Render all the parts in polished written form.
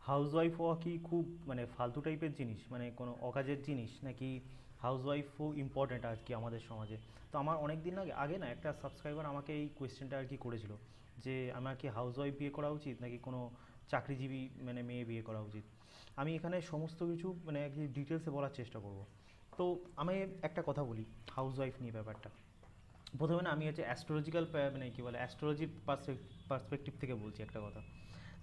Housewife হওয়া কি খুব মানে ফালতু টাইপের জিনিস, মানে কোনো অকাজের জিনিস, নাকি হাউসওয়াইফও ইম্পর্ট্যান্ট আর কি আমাদের সমাজে? তো আমার অনেক দিন আগে আগে না একটা সাবস্ক্রাইবার আমাকে এই কোয়েশ্চেনটা আর কি করেছিল, যে আমার কি হাউসওয়াইফ বিয়ে করা উচিত নাকি কোনো চাকরিজীবী মানে মেয়ে বিয়ে করা উচিত। আমি এখানে সমস্ত কিছু মানে আর কি ডিটেলসে বলার চেষ্টা করব। তো আমি একটা কথা বলি হাউসওয়াইফ নিয়ে ব্যাপারটা। প্রথমে না আমি হচ্ছে অ্যাস্ট্রোলজিক্যাল মানে কী বলে অ্যাস্ট্রোলজির পার্সপেক্টিভ থেকে বলছি একটা কথা।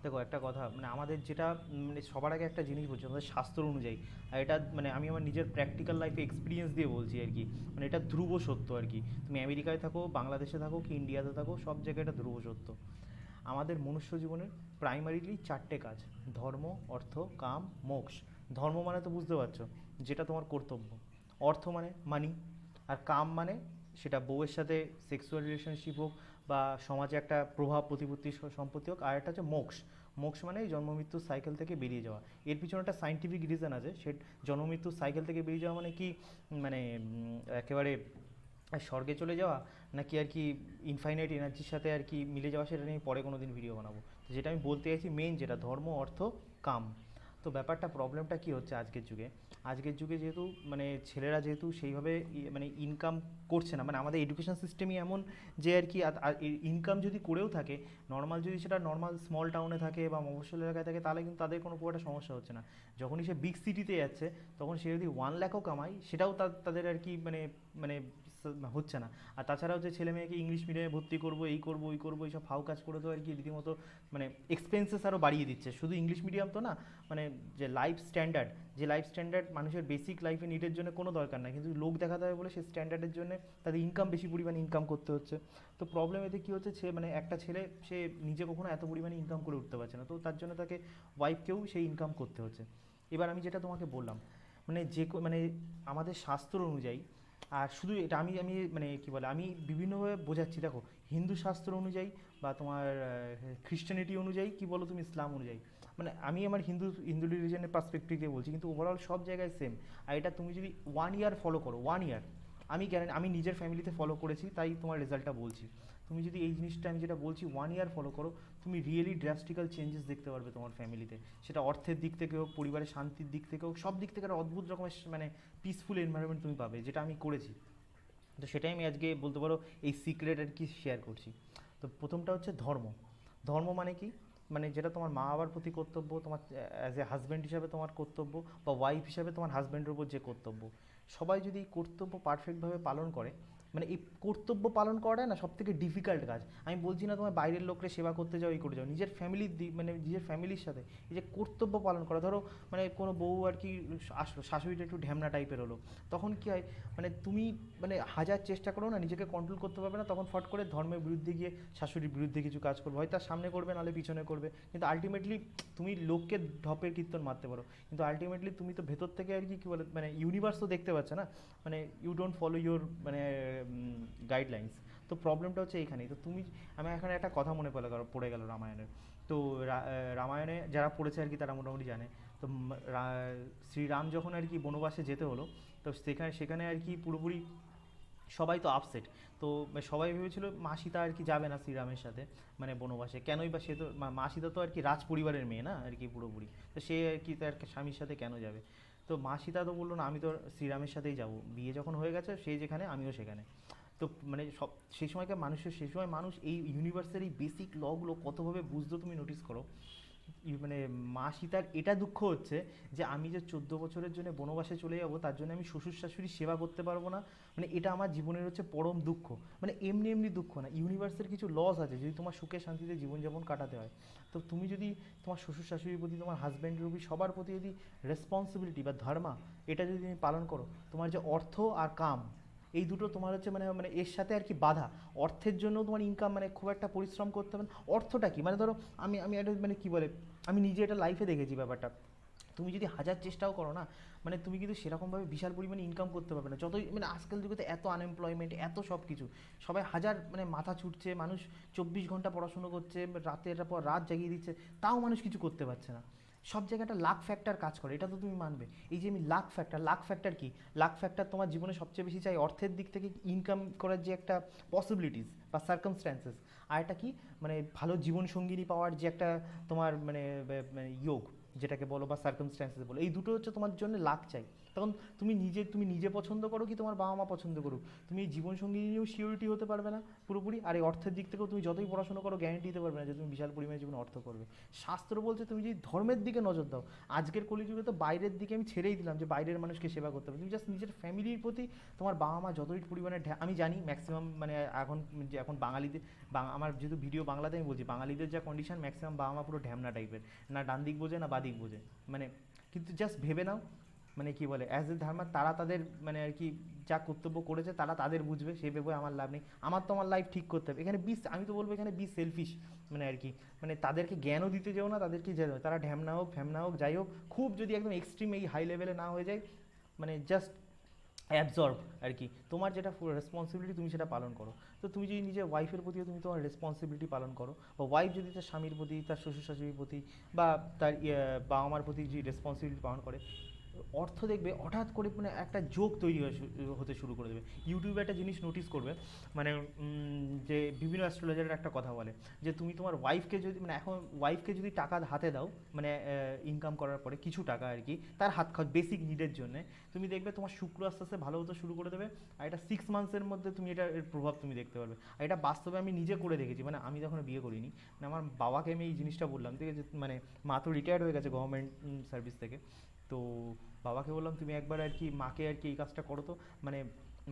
দেখো একটা কথা, মানে আমাদের যেটা মানে সবার আগে একটা জিনিস বলছি, আমাদের শাস্ত্র অনুযায়ী, আর এটা মানে আমি আমার নিজের প্র্যাকটিক্যাল লাইফে এক্সপিরিয়েন্স দিয়ে বলছি আর কি, মানে এটা ধ্রুব সত্য আর কি। তুমি আমেরিকায় থাকো, বাংলাদেশে থাকো কি ইন্ডিয়াতে থাকো, সব জায়গায় এটা ধ্রুব সত্য। আমাদের মনুষ্য জীবনের প্রাইমারিলি চারটে কাজ: ধর্ম, অর্থ, কাম, মোক্ষ। ধর্ম মানে তো বুঝতে পারছো, যেটা তোমার কর্তব্য। অর্থ মানে মানি। আর কাম মানে সেটা বউয়ের সাথে সেক্সুয়াল রিলেশনশিপ হোক বা সমাজে একটা প্রভাব প্রতিপত্তি সম্পত্তি হোক। আর একটা হচ্ছে মোক্ষ। মোক্ষ মানে জন্ম মৃত্যুর সাইকেল থেকে বেরিয়ে যাওয়া। এর পিছনে একটা সাইন্টিফিক রিজন আছে। সে জন্ম মৃত্যুর সাইকেল থেকে বেরিয়ে যাওয়া মানে কি, মানে একেবারে স্বর্গে চলে যাওয়া, নাকি আর কি ইনফাইনাইট এনার্জির সাথে আর কি মিলে যাওয়া, সেটা নিয়ে পরে কোনো দিন ভিডিও বানাবো। তো যেটা আমি বলতে চাইছি মেন যেটা ধর্ম, অর্থ, কাম। তো ব্যাপারটা প্রবলেমটা কী হচ্ছে আজকের যুগে যেহেতু মানে ছেলেরা যেহেতু সেইভাবে মানে ইনকাম করছে না, মানে আমাদের এডুকেশন সিস্টেমই এমন যে আর কি ইনকাম যদি করেও থাকে, নর্মাল যদি সেটা নর্মাল স্মল টাউনে থাকে বা মফস্বল এলাকায় থাকে, তাহলে কিন্তু তাদের কোনো খুব একটা সমস্যা হচ্ছে না। যখনই সে বিগ সিটিতে যাচ্ছে, তখন সে যদি 1 লাখও কামায়, সেটাও তাদের আর কি মানে মানে হচ্ছে না। আর তাছাড়াও যে ছেলে মেয়েকে ইংলিশ মিডিয়ামে ভর্তি করবো, এই করবো ওই করবো, এইসব ফাউ কাজ করে তো আর কি রীতিমতো মানে এক্সপেন্সেস আরও বাড়িয়ে দিচ্ছে। শুধু ইংলিশ মিডিয়াম তো না, মানে যে লাইফ স্ট্যান্ডার্ড মানুষের বেসিক লাইফে নিডের জন্য কোনো দরকার নাই, কিন্তু লোক দেখাতে হবে বলে সেই স্ট্যান্ডার্ডের জন্য তাদের ইনকাম বেশি পরিমাণে ইনকাম করতে হচ্ছে। তো প্রবলেম এতে কী হচ্ছে, মানে একটা ছেলে সে নিজে কখনো এত পরিমাণে ইনকাম করে উঠতে পারছে না, তো তার জন্য তাকে ওয়াইফকেও সেই ইনকাম করতে হচ্ছে। এবার আমি যেটা তোমাকে বললাম, মানে মানে আমাদের শাস্ত্র অনুযায়ী, আর শুধু এটা আমি আমি মানে কী বলে আমি বিভিন্নভাবে বোঝাচ্ছি। দেখো, হিন্দু শাস্ত্র অনুযায়ী বা তোমার খ্রিস্টানিটি অনুযায়ী, কি বলো তুমি, ইসলাম অনুযায়ী, মানে আমি আমার হিন্দু রিলিজনের পার্সপেক্টিভ দিয়ে বলছি, কিন্তু ওভারঅল সব জায়গায় সেম। আর এটা তুমি যদি 1 ইয়ার ফলো করো, 1 ইয়ার, আমি গ্যারেন্টি, আমি নিজের ফ্যামিলিতে ফলো করেছি তাই তোমার রেজাল্টটা বলছি। তুমি যদি এই জিনিসটা আমি যেটা বলছি 1 ইয়ার ফলো করো, তুমি রিয়েলি ড্রাস্টিক্যাল চেঞ্জেস দেখতে পারবে তোমার ফ্যামিলিতে। সেটা অর্থের দিক থেকে হোক, পরিবারের শান্তির দিক থেকে হোক, সব দিক থেকে একটা অদ্ভুত রকমের মানে পিসফুল এনভায়রনমেন্ট তুমি পাবে, যেটা আমি করেছি। তো সেটাই আমি আজকে বলতে পারো এই সিক্রেট আর কি শেয়ার করছি। তো প্রথমটা হচ্ছে ধর্ম। ধর্ম মানে কি, মানে যেটা তোমার মা বাবার প্রতি কর্তব্য, তোমার অ্যাজ এ হাজব্যান্ড হিসাবে তোমার কর্তব্য, বা ওয়াইফ হিসাবে তোমার হাজব্যান্ডের উপর যে কর্তব্য, সবাই যদি এই কর্তব্য পারফেক্টভাবে পালন করে, মানে এই কর্তব্য পালন করাটা না সব থেকে ডিফিকাল্ট কাজ। আমি বলছি না তোমার বাইরের লোককে সেবা করতে যাও, এই করে যাও, নিজের ফ্যামিলির মানে নিজের ফ্যামিলির সাথে এই যে কর্তব্য পালন করা। ধরো মানে কোনো বউ আর কি আসলো, শাশুড়িটা একটু ঢ্যামনা টাইপের হলো, তখন কী হয়, মানে তুমি মানে হাজার চেষ্টা করো না, নিজেকে কন্ট্রোল করতে পারবে না, তখন ফট করে ধর্মের বিরুদ্ধে গিয়ে শাশুড়ির বিরুদ্ধে কিছু কাজ করবে, হয় তার সামনে করবে নাহলে পিছনে করবে, কিন্তু আলটিমেটলি তুমি লোককে ঢপের কীর্তন মারতে পারো, কিন্তু আলটিমেটলি তুমি তো ভেতর থেকে আর কি কী বলে মানে ইউনিভার্স তো দেখতে পাচ্ছে না, মানে ইউ ডোন্ট ফলো ইউর মানে গাইডলাইন্স। তো প্রবলেমটা হচ্ছে এইখানেই। তো তুমি, আমি এখানে একটা কথা মনে পড়ে গেল রামায়ণের। তো রামায়ণে যারা পড়েছে আর কি তারা মোটামুটি জানে। তো শ্রীরাম যখন আর কি বনবাসে যেতে হলো, তো সেখানে সেখানে আর কি পুরোপুরি সবাই তো আপসেট। তো সবাই ভেবেছিল মা সীতা আর কি যাবে না শ্রীরামের সাথে মানে বনবাসে, কেনই বা, সে তো মা সীতা তো আর কি রাজ পরিবারের মেয়ে না আর কি পুরোপুরি, তো সে আর কি তার স্বামীর সাথে কেন যাবে। তো মা সীতা তো বললো না, আমি তো শ্রীরামের সাথেই যাব, বিয়ে যখন হয়ে গেছে সে যেখানে আমিও সেখানে। তো মানে সব সেই সময়কার মানুষের, সেই সময় মানুষ এই ইউনিভার্সের এই বেসিক লগুলো কতভাবে বুঝতো তুমি নোটিস করো। মানে মা সীতার এটা দুঃখ হচ্ছে যে আমি যে 14 বছরের জন্য বনবাসে চলে যাব, তার জন্য আমি শ্বশুর শাশুড়ির সেবা করতে পারবো না, মানে এটা আমার জীবনের হচ্ছে পরম দুঃখ। মানে এমনি এমনি দুঃখ না, ইউনিভার্সের কিছু লস আছে যদি তোমার সুখে শান্তিতে জীবনযাপন কাটাতে হয়। তো তুমি যদি তোমার শ্বশুর শাশুড়ির প্রতি, তোমার হাজব্যান্ডের প্রতি, সবার প্রতি যদি রেসপন্সিবিলিটি বা ধর্মা, এটা যদি তুমি পালন করো, তোমার যে অর্থ আর কাম, এই দুটো তোমার হচ্ছে মানে মানে এর সাথে আর কি বাধা। অর্থের জন্য তোমার ইনকাম মানে খুব একটা পরিশ্রম করতে হবে না। অর্থটা কি, মানে ধরো আমি আমি একটা মানে কী বলে, আমি নিজে এটা লাইফে দেখেছি ব্যাপারটা। তুমি যদি হাজার চেষ্টাও করো না, মানে তুমি কিন্তু সেরকমভাবে বিশাল পরিমাণে ইনকাম করতে পারবে না। যতই মানে আজকাল যুগে তো এত আনএমপ্লয়মেন্ট, এত সব কিছু, সবাই হাজার মানে মাথা ছুটছে, মানুষ 24 ঘন্টা পড়াশুনো করছে, রাতের পর রাত জাগিয়ে দিচ্ছে, তাও মানুষ কিছু করতে পারছে না। সব জায়গাটা লাক ফ্যাক্টর কাজ করে, এটা তো তুমি মানবে। এই যে আমি লাক ফ্যাক্টর কি, লাক ফ্যাক্টর তোমার জীবনে সবচেয়ে বেশি চাই অর্থের দিক থেকে ইনকাম করার যে একটা পসিবিলিটিস বা সার্কামস্ট্যান্সেস, আর একটা কি, মানে ভালো জীবনসঙ্গিনী পাওয়ার যে একটা তোমার মানে ইয়োগ, যেটাকে বলো, বা সার্কামস্ট্যান্সেস বলো, এই দুটো হচ্ছে তোমার জন্য লাক চাই। তখন তুমি নিজে পছন্দ করো কি তোমার বাবা মা পছন্দ করুক, তুমি এই জীবনসঙ্গী নিয়েও সিওরিটি হতে পারবে না পুরোপুরি। আর এই অর্থের দিক থেকেও তুমি যতই পড়াশোনা করো গ্যারান্টি দিতে পারবে না যে তুমি বিশাল পরিমাণে জীবনে অর্থ করবে। শাস্ত্র বলছে তুমি যদি ধর্মের দিকে নজর দাও, আজকের কলিযুগে তো বাইরের দিকে আমি ছেড়েই দিলাম যে বাইরের মানুষকে সেবা করতে হবে, তুমি জাস্ট নিজের ফ্যামিলির প্রতি তোমার বাবা মা যতই পরিমাণে আমি জানি ম্যাক্সিমাম মানে এখন বাঙালিদের আমার যেহেতু ভিডিও বাংলাতে আমি বলছি, বাঙালিদের যা কন্ডিশন ম্যাক্সিমাম বাবা মা পুরো ঢ্যামনা টাইপের, না ডান দিক বোঝে না বাদিক বোঝে মানে। কিন্তু জাস্ট ভেবে নাও মানে কি বলে অ্যাজ এ ধর্মা তারা তাদের মানে আর কি যা কর্তব্য করেছে তারা তাদের বুঝবে, সে ভেবে আমার লাভ নেই, আমার তো আমার লাইফ ঠিক করতে হবে। এখানে আমি তো বলবো এখানে সেলফিশ মানে আর কি, মানে তাদেরকে জ্ঞানও দিতে যেও না, তাদেরকে যেও তারা ঢ্যামনা হোক ফ্যামনা হোক যাই হোক, খুব যদি একদম এক্সট্রিম এই হাই লেভেলে না হয়ে যায়, মানে জাস্ট অ্যাবজর্ব আর কি, তোমার যেটা রেসপন্সিবিলিটি তুমি সেটা পালন করো। তো তুমি যদি নিজের ওয়াইফের প্রতিও তুমি তোমার রেসপন্সিবিলিটি পালন করো, বা ওয়াইফ যদি তার স্বামীর প্রতি, তার শ্বশুর শাশুড়ির প্রতি, বা তার বাবা মার প্রতি যে রেসপন্সিবিলিটি পালন করে, অর্থ দেখবে হঠাৎ করে মানে একটা যোগ তৈরি হতে শুরু করে দেবে। ইউটিউবে একটা জিনিস নোটিস করবে, মানে যে বিভিন্ন অ্যাস্ট্রোলজারের একটা কথা বলে যে তুমি তোমার ওয়াইফকে যদি মানে এখন ওয়াইফকে যদি টাকা হাতে দাও, মানে ইনকাম করার পরে কিছু টাকা আর কি তার হাত খরচ বেসিক নিডের জন্য, তুমি দেখবে তোমার শুক্র আস্তে আস্তে ভালো হতে শুরু করে দেবে। আর এটা 6 মান্থসের মধ্যে তুমি এর প্রভাব তুমি দেখতে পারবে। আর এটা বাস্তবে আমি নিজে করে দেখেছি, মানে আমি যখন বিয়ে করিনি, মানে আমার বাবাকে আমি এই জিনিসটা বললাম, ঠিক আছে, মানে মা তো রিটায়ার্ড হয়ে গেছে গভর্নমেন্ট সার্ভিস থেকে, তো বাবাকে বললাম তুমি একবার আর কি মাকে আর কি এই কাজটা করো তো, মানে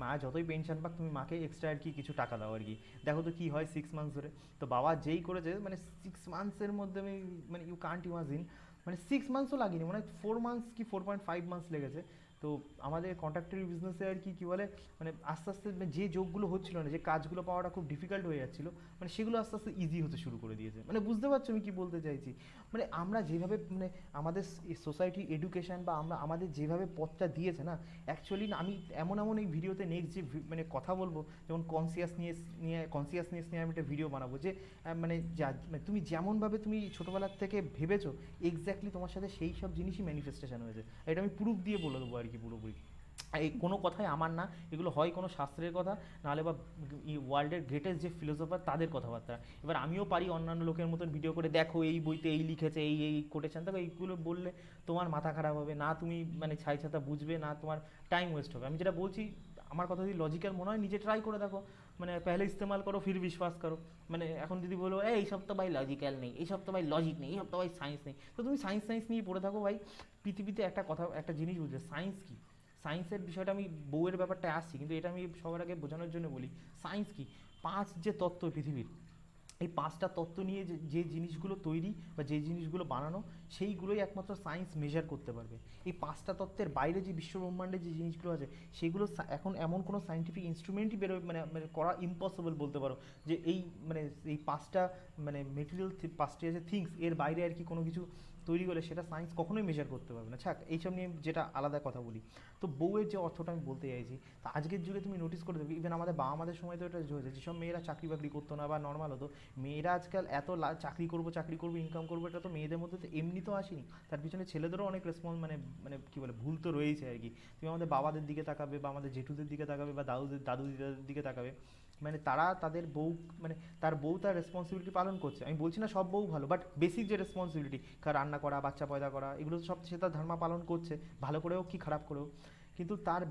মা যতই পেনশন পাক তুমি মাকে এক্সট্রা আর কি কিছু টাকা দাও আর কি, দেখো তো কী হয় 6 মান্থস ধরে। তো বাবা যেই করেছে মানে 6 মান্থসের মধ্যে আমি মানে ইউ কান্ট ইমাজিন, মানে 6 মান্থসও লাগেনি, মানে 4 মান্থস কি 4.5 মান্থস লেগেছে। তো আমাদের কন্ট্রাক্টরি বিজনেসে আর কি বলে মানে আস্তে আস্তে মানে যে যোগগুলো হচ্ছিল না, যে কাজগুলো পাওয়াটা খুব ডিফিকাল্ট হয়ে যাচ্ছিলো, মানে সেগুলো আস্তে আস্তে ইজি হতে শুরু করে দিয়েছে। মানে বুঝতে পারছো আমি কী বলতে চাইছি? মানে আমরা যেভাবে মানে আমাদের সোসাইটি এডুকেশন বা আমরা আমাদের যেভাবে পথটা দিয়েছে না, অ্যাকচুয়ালি না আমি এমন এমন এই ভিডিওতে নেক্সট যে মানে কথা বলবো, যেমন কনসিয়াসনেস নিয়ে আমি একটা ভিডিও বানাবো যে মানে মানে তুমি যেমনভাবে তুমি ছোটোবেলার থেকে ভেবেছো এক্স্যাক্টলি তোমার সাথে সেই সব জিনিসই ম্যানিফেস্টেশন হয়েছে। এটা আমি প্রুফ দিয়ে বলে দেবো আর কি পুরোপুরি। এই কোনো কথাই আমার না, এগুলো হয় কোনো শাস্ত্রের কথা, নাহলে বা ওয়ার্ল্ডের গ্রেটেস্ট যে ফিলোসফার তাদের কথাবার্তা। এবার আমিও পারি অন্যান্য লোকের মতন ভিডিও করে দেখো এই বইতে এই লিখেছে এই এই কোটেশন, দেখো এইগুলো বললে তোমার মাথা খারাপ হবে না, তুমি মানে ছাই ছাতা বুঝবে না, তোমার টাইম ওয়েস্ট হবে। আমি যেটা বলছি আমার কথা যদি লজিক্যাল মনে হয় নিজে ট্রাই করে দেখো, মানে পহলে ইস্তেমাল করো ফির বিশ্বাস করো। মানে এখন যদি বলো এই সব তো ভাই লজিক্যাল নেই, এই সব তো ভাই লজিক নেই, এই সব তো ভাই সায়েন্স নেই, তো তুমি সায়েন্স নিয়ে পড়ে থাকো ভাই। পৃথিবীতে একটা কথা একটা জিনিস বুঝবে, সায়েন্স কী, সায়েন্সের বিষয়টা আমি বউয়ের ব্যাপারটা আসছি, কিন্তু এটা আমি সবার আগে বোঝানোর জন্য বলি সায়েন্স কি। পাঁচ যে তত্ত্ব পৃথিবীর, এই পাঁচটা তত্ত্ব নিয়ে যে যে জিনিসগুলো তৈরি বা যে জিনিসগুলো বানানো, সেইগুলোই একমাত্র সায়েন্স মেজার করতে পারবে। এই পাঁচটা তত্ত্বের বাইরে যে বিশ্বব্রহ্মাণ্ডে যে জিনিসগুলো আছে সেগুলো এখন এমন কোনো সায়েন্টিফিক ইনস্ট্রুমেন্টই বেরোয় মানে মানে করা ইম্পসিবল বলতে পারো, যে এই মানে এই পাঁচটা মানে মেটেরিয়াল পাঁচটি আছে থিংস এর বাইরে আর কি কোনো কিছু তৈরি হলে সেটা সায়েন্স কখনোই মেজার করতে পারবে না। ছাক এইসব নিয়ে যেটা আলাদা কথা বলি। তো বউয়ের যে অর্থটা আমি বলতে চাইছি, তা আজকের যুগে তুমি নোটিস করে দেবে, ইভেন আমাদের বাবা আমাদের সময় তো এটা হয়েছে, যেসব মেয়েরা চাকরি বাকরি করতো না বা নর্মাল হতো, মেয়েরা আজকাল এত চাকরি করবো ইনকাম করবো, এটা তো মেয়েদের মধ্যে তো এমনি তো আসেনি, তার পিছনে ছেলেদেরও অনেক মানে মানে কী বলে ভুল তো রয়েছে আর কি। তুমি আমাদের বাবাদের দিকে তাকাবে বা আমাদের জেঠুদের দিকে তাকাবে বা দাদু দিদাদের দিকে তাকাবে, মানে তারা তাদের বউ মানে তার বউ তার রেসপন্সিবিলিটি পালন করছে। আমি বলছি না সব বউ ভালো, বাট বেসিক যে রেসপন্সিবিলিটি রান্না করা বাচ্চা পয়দা করা এগুলো সব সে তার ধর্মা পালন করছে, ভালো করেও কি খারাপ করেও। কিন্তু তার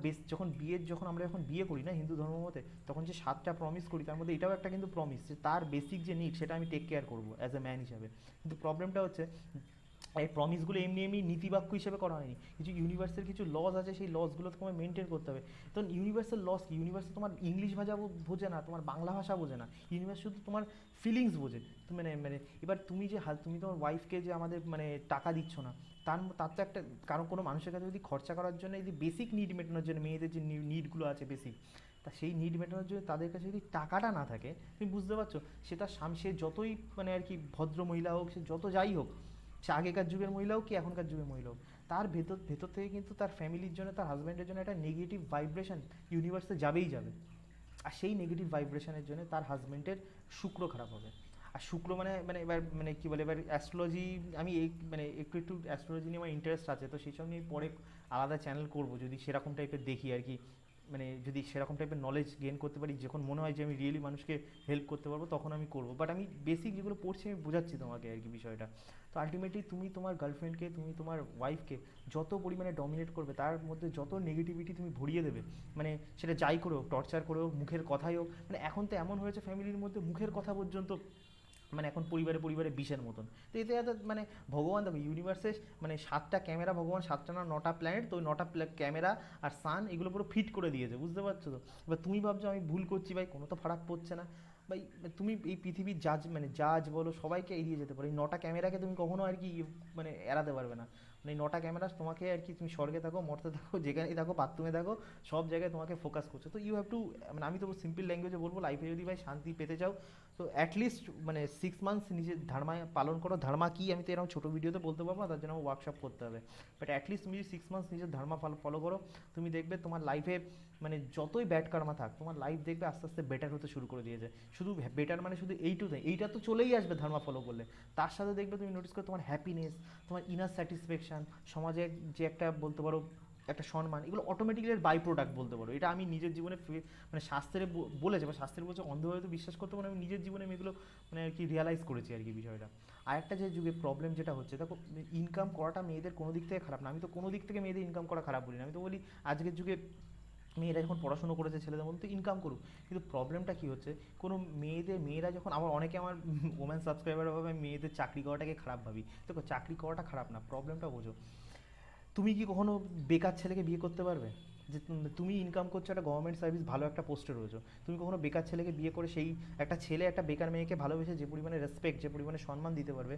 যখন আমরা যখন বিয়ে করি না হিন্দু ধর্ম মতে, তখন যে 7টা প্রমিস করি তার মধ্যে এটাও একটা কিন্তু প্রমিস যে তার বেসিক যে নিড সেটা আমি টেক কেয়ার করবো অ্যাজ এ ম্যান হিসাবে। কিন্তু প্রবলেমটা হচ্ছে এই প্রমিসগুলো এমনি এমনি নীতিবাক্য হিসেবে করা হয়নি, কিছু ইউনিভার্সের কিছু লস আছে, সেই লসগুলো তোমায় মেনটেন করতে হবে। তখন ইউনিভার্সাল লস কি, ইউনিভার্সাল তোমার ইংলিশ ভাষা বোঝে না, তোমার বাংলা ভাষা বোঝে না, ইউনিভার্স শুধু তোমার ফিলিংস বোঝে। মানে মানে এবার তুমি তোমার ওয়াইফকে যে আমাদের মানে টাকা দিচ্ছ না, তার তো একটা কারণ, কোনো মানুষের কাছে যদি খরচা করার জন্য যদি বেসিক নিড মেটানোর জন্য মেয়েদের যে নিডগুলো আছে বেসিক, তা সেই নিড মেটানোর জন্য তাদের কাছে যদি টাকাটা না থাকে, তুমি বুঝতে পারছো সে তার স্বামী সে যতই মানে আর কি ভদ্র মহিলা হোক, সে যত যাই হোক, সে আগেকার যুগের মহিলা হোক কি এখনকার যুগের মহিলা হোক, তার ভেতর থেকে কিন্তু তার ফ্যামিলির জন্য তার হাজব্যান্ডের জন্য একটা নেগেটিভ ভাইব্রেশন ইউনিভার্সে যাবেই যাবে। আর সেই নেগেটিভ ভাইব্রেশনের জন্য তার হাজব্যান্ডের শুক্র খারাপ হবে। আর শুক্র মানে মানে এবার মানে কী বলে, এবার অ্যাস্ট্রোলজি আমি এই মানে একটু অ্যাস্ট্রোলজি নিয়ে আমার ইন্টারেস্ট আছে, তো সেই সব নিয়ে পরে আলাদা চ্যানেল করব যদি সেরকম টাইপের দেখি আর কি মানে যদি সেরকম টাইপের নলেজ গেইন করতে পারি, যখন মনে হয় যে আমি রিয়েলি মানুষকে হেল্প করতে পারবো, তখন আমি করবো। বাট আমি বেসিক যেগুলো পড়ছি আমি বোঝাচ্ছি তোমাকে আর কি বিষয়টা। তো আলটিমেটলি তুমি তোমার গার্লফ্রেন্ডকে, তুমি তোমার ওয়াইফকে যত পরিমাণে ডমিনেট করবে, তার মধ্যে যত নেগেটিভিটি তুমি ভরিয়ে দেবে, মানে সেটা যাই করে হোক, টর্চার করে হোক, মুখের কথাই হোক, মানে এখন তো এমন হয়েছে ফ্যামিলির মধ্যে মুখের কথা পর্যন্ত মানে এখন পরিবারে পরিবারে বিষের মতন। তো এতে এত মানে ভগবান দেখো ইউনিভার্সে মানে 7টা ক্যামেরা, ভগবান 7টা না 9টা প্ল্যানেট, তো ওই 9টা ক্যামেরা আর সান এগুলো পুরো ফিট করে দিয়েছে, বুঝতে পারছো তো? এবার তুমি ভাবছো আমি ভুল করছি, ভাই কোনো তো ফারাক পড়ছে না ভাই। তুমি এই পৃথিবীর জাজ, মানে জাজ বলো, সবাইকে এড়িয়ে যেতে পারো, এই 9টা ক্যামেরাকে তুমি কখনো আর কি মানে এড়াতে পারবে না। মানে এই 9টা ক্যামেরা তোমাকে আর কি, তুমি স্বর্গে থাকো, মর্তে থাকো, যেখানেই থাকো, বাথরুমে থাকো, সব জায়গায় তোমাকে ফোকাস করছে। তো ইউ হ্যাভ টু, মানে আমি তো সিম্পল ল্যাঙ্গুয়েজে বলবো, লাইফে যদি ভাই শান্তি পেতে চাও, তো অ্যাটলিস্ট মানে 6 মান্থস নিজের ধর্মা পালন করো। ধর্মা কি আমি তো এরকম ছোটো ভিডিওতে বলতে পারবো না, তার জন্য ওয়ার্কশপ করতে হবে। বাট অ্যাটলিস্ট তুমি যদি 6 মান্থস নিজের ধর্মা ফলো করো, তুমি দেখবে তোমার লাইফে মানে যতই ব্যাড কার্মা থাক, তোমার লাইফ দেখবে আস্তে আস্তে বেটার হতে শুরু করে দিয়েছে। শুধু বেটার মানে শুধু এইটুকু নেই, এইটা তো চলেই আসবে ধর্মা ফলো করলে, তার সাথে দেখবে তুমি নোটিস করো তোমার হ্যাপিনেস, তোমার ইনার স্যাটিসফ্যাকশন, সমাজের যে একটা বলতে পারো একটা সম্মান, এগুলো অটোমেটিক্যালি বাই প্রোডাক্ট বলতে পারো। এটা আমি নিজের জীবনে মানে শাস্ত্রে বলেছে, বা শাস্ত্রের বলছে অন্ধভাবে তো বিশ্বাস করতে পারো, আমি নিজের জীবনে আমি এগুলো মানে আর কি রিয়ালাইজ করেছি আর কি বিষয়টা। আর একটা যে যুগে প্রবলেম যেটা হচ্ছে, দেখো ইনকাম করাটা মেয়েদের কোনো দিক থেকে খারাপ না, আমি তো কোনো দিক থেকে মেয়েদের ইনকাম করা খারাপ বলি না। আমি তো বলি আজকের যুগে মেয়েরা যখন পড়াশুনো করেছে, ছেলেদের মধ্যে তো ইনকাম করুক, কিন্তু প্রবলেমটা কী হচ্ছে, কোনো মেয়েরা যখন, আমার অনেকে আমার ওমেন সাবস্ক্রাইবার ভাবে আমি মেয়েদের চাকরি করাটাকে খারাপ ভাবি। দেখো চাকরি করাটা খারাপ না, প্রবলেমটা বোঝো। তুমি কি কখনো বেকার ছেলেকে বিয়ে করতে পারবে? যে তুমি ইনকাম করছো, একটা গভর্নমেন্ট সার্ভিস, ভালো একটা পোস্টে রয়েছো, তুমি কখনো বেকার ছেলেকে বিয়ে করে সেই একটা ছেলে একটা বেকার মেয়েকে ভালোবেসে যে পরিমাণে রেসপেক্ট, যে পরিমাণে সম্মান দিতে পারবে,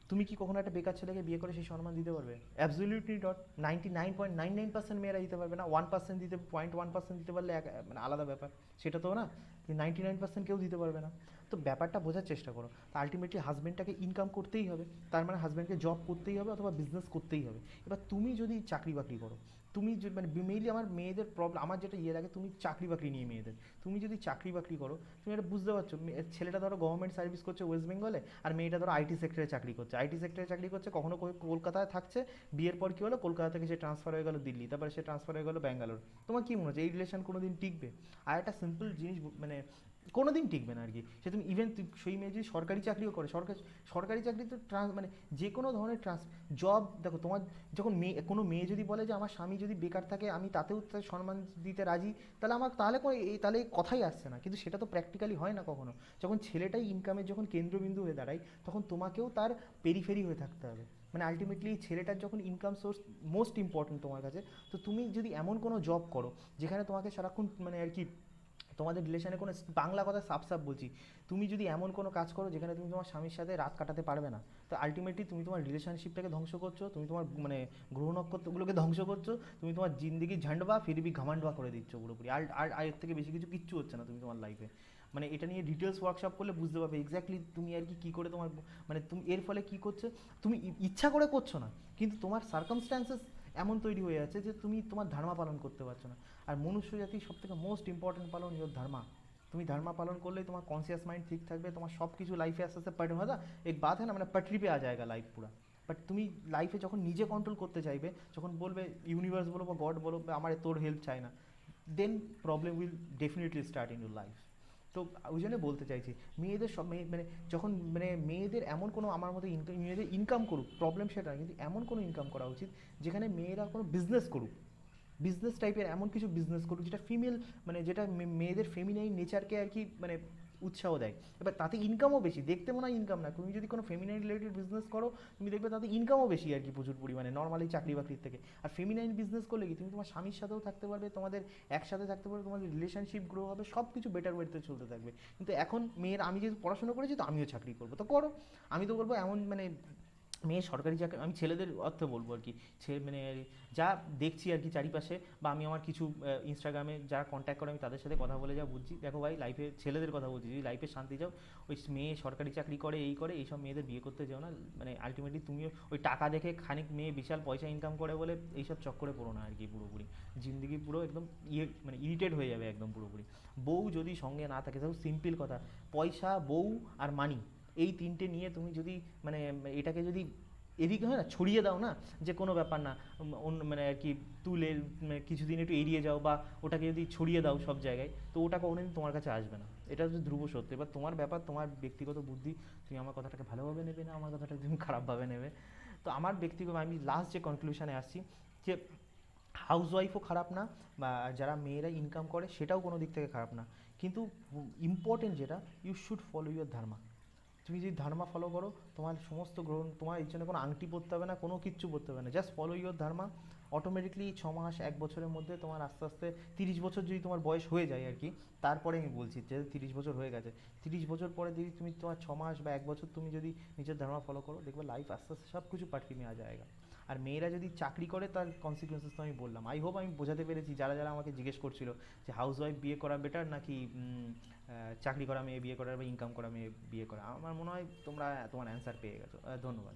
তুমি কি কখনো একটা বেকার ছেলেকে বিয়ে করে সেই সম্মান দিতে পারবে? Absolutely not. 99.99% মেয়েরা দিতে পারবে না। 1% দিতে, 0.1% দিতে পারলে মানে আলাদা ব্যাপার, সেটা তো না। কিন্তু 99% কেউ দিতে পারবে না। তো ব্যাপারটা বোঝার চেষ্টা করো। তো আলটিমেটলি হাজব্যান্ডটাকে ইনকাম করতেই হবে, তার মানে হাজব্যান্ডকে জব করতেই হবে অথবা বিজনেস করতেই হবে। এবার তুমি যদি চাকরি বাকরি করো, তুমি মানে মেইনলি আমার মেয়েদের প্রবলেম, আমার যেটা ইয়ে লাগে, তুমি চাকরি বাকরি নিয়ে মেয়েদের, তুমি যদি চাকরি বাকরি করো, তুমি এটা বুঝতে পারছো, ছেলেটা ধরো গভর্নমেন্ট সার্ভিস করছে ওয়েস্ট বেঙ্গলে, আর মেয়েটা ধরো আইটি সেক্টরে চাকরি করছে, আইটি সেক্টরে চাকরি করছে, কখনো কলকাতায় থাকছে, বিয়ের পর কী হলো, কলকাতা থেকে সে ট্রান্সফার হয়ে গেল দিল্লি, তারপরে সে ট্রান্সফার হয়ে গেল ব্যাঙ্গালোর। তোমার কী মনে হচ্ছে এই রিলেশন কোনো দিন টিকবে? আর একটা সিম্পল জিনিস মানে কোনো দিন টিকবে না আর কি। সে তুমি ইভেন সেই মেয়ে যদি সরকারি চাকরিও করে, সরকারি চাকরি তো মানে যে কোনো ধরনের জব, দেখো তোমার যখন কোনো মেয়ে যদি বলে যে আমার স্বামী যদি বেকার থাকে আমি তাতেও তার সম্মান দিতে রাজি, তাহলে আমার তাহলে কোনো তাহলে এই কথাই আসছে না। কিন্তু সেটা তো প্র্যাকটিক্যালি হয় না কখনো। যখন ছেলেটাই ইনকামের যখন কেন্দ্রবিন্দু হয়ে দাঁড়ায়, তখন তোমাকেও তার পেরিফেরি হয়ে থাকতে হবে। মানে আলটিমেটলি ছেলেটার যখন ইনকাম সোর্স মোস্ট ইম্পর্টেন্ট তোমার কাছে, তো তুমি যদি এমন কোনো জব করো যেখানে তোমাকে সারাক্ষণ মানে আর কি তোমাদের রিলেশনে কোনো, বাংলা কথা সাফ সাফ বলছি, তুমি যদি এমন কোনো কাজ করো যেখানে তুমি তোমার স্বামীর সাথে রাত কাটাতে পারবে না, তো আলটিমেটলি তুমি তোমার রিলেশনশিপটাকে ধ্বংস করছো, তুমি তোমার মানে গ্রহ নক্ষত্রগুলোকে ধ্বংস করছো, তুমি তোমার জিন্দগি ঝান্ডবা ফিরবি ঘামান্ডবা করে দিচ্ছ পুরোপুরি। আর আর আর এর থেকে বেশি কিচ্ছু হচ্ছে না তুমি তোমার লাইফে। মানে এটা নিয়ে ডিটেলস ওয়ার্কশপ করলে বুঝতে পারবে এক্স্যাক্টলি তুমি আর কি কী করে তোমার মানে তুমি এর ফলে কী করছো। তুমি ইচ্ছা করে করছো না, কিন্তু তোমার সার্কামস্ট্যান্সেস এমন তৈরি হয়ে যাচ্ছে যে তুমি তোমার ধর্মা পালন করতে পারছো না। আর মনুষ্য জাতির সব থেকে মোস্ট ইম্পর্টেন্ট পালন ইয়োর ধর্মা। তুমি ধর্মা পালন করলেই তোমার কনসিয়াস মাইন্ড ঠিক থাকবে, তোমার সব কিছু লাইফে আস্তে আস্তে पट होगा। एक बात है ना, মানে पटरी पे आ जाएगा লাইফ পুরা। বাট তুমি লাইফে যখন নিজে কন্ট্রোল করতে চাইবে, যখন বলবে ইউনিভার্স বলো বা গড বলো আমার তোর হেল্প চাই না, then problem will definitely start in your life. তো ওই জন্য বলতে চাইছি মেয়েদের সব মানে যখন মানে মেয়েদের এমন কোনো, আমার মতো মেয়েদের ইনকাম করুক, প্রবলেম সেটা না, কিন্তু এমন কোনো ইনকাম করা উচিত যেখানে মেয়েরা কোনো বিজনেস করুক, বিজনেস টাইপের এমন কিছু বিজনেস করুক যেটা ফিমেল মানে যেটা মেয়েদের ফেমিনাইন নেচারকে আর কি মানে উৎসাহ দেয়। এবার তাতে ইনকামও বেশি, দেখতে মনে হয় ইনকাম না, তুমি যদি কোনো ফেমিনাইন রিলেটেড বিজনেস করো, তুমি দেখবে তাতে ইনকামও বেশি আর কি প্রচুর পরিমাণে নর্মালি চাকরি বাকরির থেকে। আর ফেমিনাইন বিজনেস করলে কি তুমি তোমার স্বামীর সাথেও থাকতে পারবে, তোমাদের একসাথে থাকতে পারবে, তোমাদের রিলেশনশিপ গ্রো হবে, সব কিছু বেটার ওয়েতে চলতে থাকবে। কিন্তু এখন মেয়ের, আমি যেহেতু পড়াশোনা করেছি তো আমিও চাকরি করবো, তো করো। আমি তো বলবো এমন মানে মেয়ে সরকারি চাকরি, আমি ছেলেদের অর্থে বলবো আর কি, মানে যা দেখছি আর কি চারিপাশে, বা আমি আমার কিছু ইনস্টাগ্রামে যারা কন্ট্যাক্ট করে আমি তাদের সাথে কথা বলে যা বুঝছি, দেখো ভাই লাইফে ছেলেদের কথা বলছি, যদি লাইফে শান্তি চাও, ওই মেয়ে সরকারি চাকরি করে এই করে এইসব মেয়েদের বিয়ে করতে যাও না। মানে আলটিমেটলি তুমিও ওই টাকা দেখে খানিক মেয়ে বিশাল পয়সা ইনকাম করে বলে এইসব চক্করে পড়ো না আর কি, পুরোপুরি জিন্দগি পুরো একদম মানে ইরিটেট হয়ে যাবে একদম পুরোপুরি। বউ যদি সঙ্গে না থাকে, দেখো সিম্পল কথা, পয়সা, বউ আর মানি, এই তিনটে নিয়ে তুমি যদি মানে এটাকে যদি এদিকে হয় না, ছড়িয়ে দাও না, যে কোনো ব্যাপার না, অন্য মানে আর কি তুলে কিছুদিন একটু এড়িয়ে যাও, বা ওটাকে যদি ছড়িয়ে দাও সব জায়গায়, তো ওটা কখনোদিন তোমার কাছে আসবে না। এটা হচ্ছে ধ্রুব সত্য। এবার তোমার ব্যাপার, তোমার ব্যক্তিগত বুদ্ধি, তুমি আমার কথাটাকে ভালোভাবে নেবে না আমার কথাটাকে তুমি খারাপভাবে নেবে। তো আমার ব্যক্তিগত, আমি লাস্ট যে কনক্লুশনে আসছি, যে হাউসওয়াইফও খারাপ না, বা যারা মেয়েরা ইনকাম করে সেটাও কোনো দিক থেকে খারাপ না, কিন্তু ইম্পর্টেন্ট যেটা, ইউ শুড ফলো ইউর ধর্মা। তুমি যদি ধর্মা ফলো করো, তোমার সমস্ত গ্রহণ, তোমার এর জন্য কোনো আংটি পরতে হবে না, কোনো কিচ্ছু পরতে হবে না, just follow your Dharma. Automatically 6 মাস 1 বছরের মধ্যে তোমার আস্তে আস্তে 30 বছর যদি তোমার বয়স হয়ে যায় আর কি, তারপরে আমি বলছি যে 30 বছর হয়ে গেছে, 30 বছর পরে যদি তুমি তোমার 6 মাস বা 1 বছর তুমি যদি নিজের ধর্মা ফলো করো, দেখবে লাইফ আস্তে আস্তে সব কিছু পাটরি में आ जाएगा। আর মেয়েরা যদি চাকরি করে, তার কনসিকুয়েন্সেস তো আমি বললাম। আই হোপ আমি বোঝাতে পেরেছি যারা যারা আমাকে জিজ্ঞেস করছিল যে হাউস ওয়াইফ বিয়ে করা বেটার নাকি চাকরি করা মেয়ে বিয়ে করা বা ইনকাম করা মেয়ে বিয়ে করা। আমার মনে হয় তোমরা তোমার অ্যান্সার পেয়ে গেছো। ধন্যবাদ।